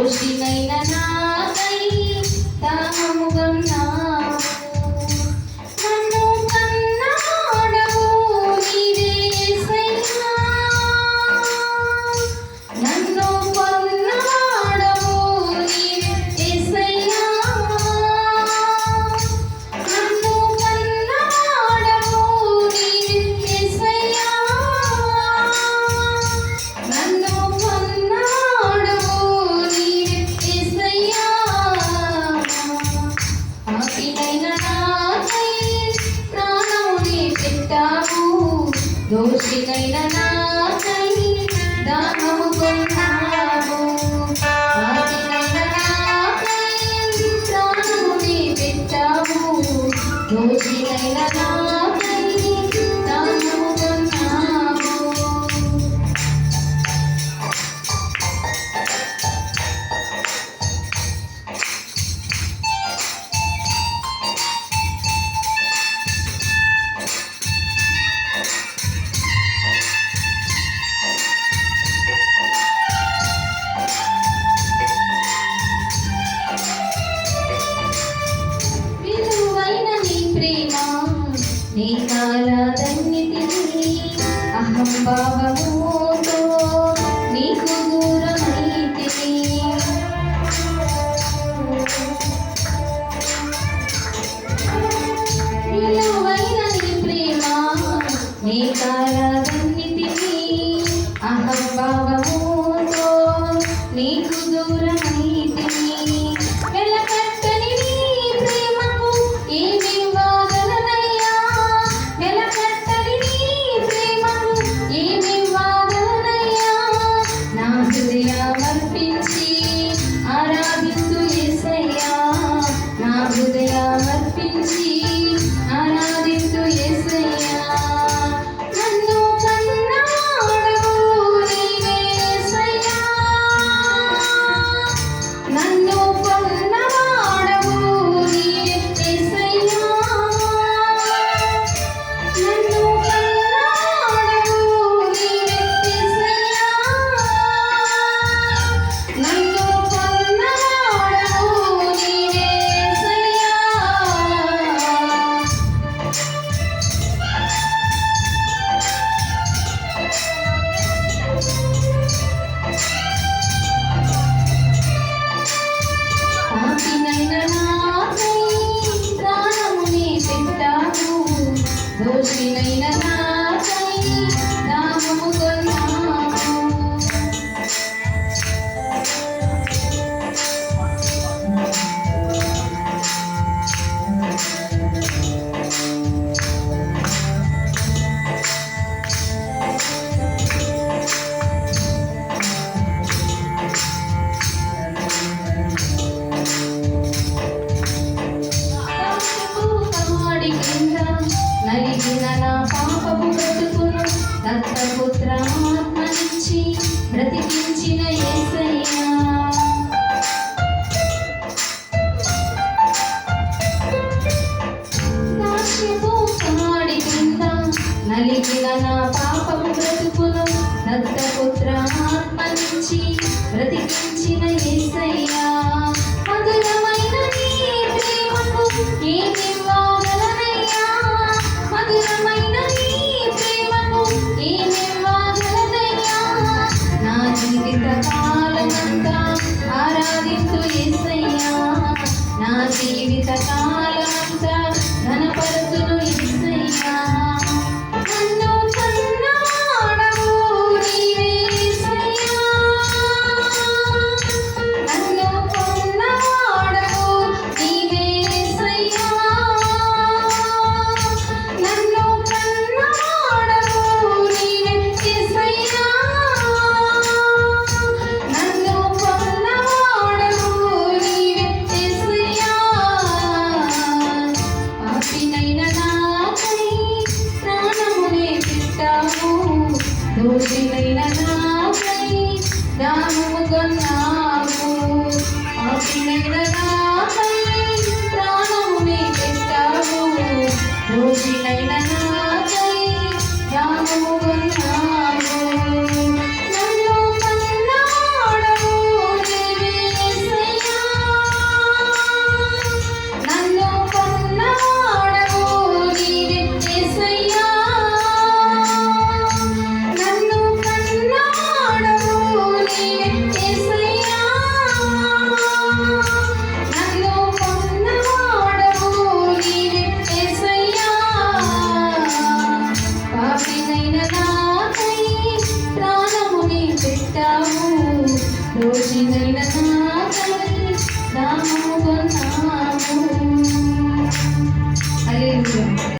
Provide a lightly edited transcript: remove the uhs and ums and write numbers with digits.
దోషినైన నాకై దాహముగొన్నావు. నన్ను కన్నాడవు నీవే యేసయ్యా, నన్ను కొన్నాడవు నీవే యేసయ్యా, నన్ను కన్నాడవు నీవే యేసయ్యా, నన్ను కొన్నాడవు నీవే యేసయ్యా. పాపినైన నాకై ప్రాణముని పెట్టావు, దోషినైన నాకై దానము కొన్నావు. పాపినైన నాకై ప్రాణముని పెట్టావు, దోషినైన నాకై దానము కొన్నావు. విలువైన నీ ప్రేమ నీ కాలదన్నిటిని అహంభావముతో నీకు దూరమైతిని. విలువైన నీ ప్రేమ నీ కాలదన్నిటిని అహంభావముతో నీకు దూరమైతిని. వెలకట్టని నీ ప్రేమకు ఏమివ్వగలనయ్యా, వెలకట్టని నీ ప్రేమకు ఏమివ్వగలనయ్యా. నా హృదయమర్పించి ఆరాధించు యేసయ్యా, నా హృదయమర్పించి ఆరాధించు యేసయ్యా. నన్ను కన్నాడవు నీవే యేసయ్యా, నన్ను కొన్నవాడవు నీవే యేసయ్యా, నన్ను కొన్నవాడవు నీవే యేసయ్యా, నన్ను కొన్నవాడవు నీవే యేసయ్యా. పాపినైన నాకై ప్రాణముని పెట్టావు, దోషినైన నాకై దాహము కొన్నావు. దాహపు కాడి కింద నలిగిన నా పాపపు బ్రతుకును దత్తపుత్ర ఆత్మనిచ్చి బ్రతికించిన యేసయ్యా. దాహపు కాడి కింద నలిగిన నా పాపపు బ్రతుకును దత్తపుత్ర ఆత్మనిచ్చి బ్రతికించిన యేసయ్యా. మధురమైన నీ ప్రేమకు ఏమివ్వగలనయ్యా, మధురమైన నీ ప్రేమకు ఏమివ్వగలనయ్యా. నా జీవిత కాలమంతా ఆరాధించు యేసయ్యా, నా జీవిత కాలమంతా ఘనపరచును యేసయ్యా. నన్ను కన్నాడవు నీవే యేసయ్యా, నిన్నెల్ల నా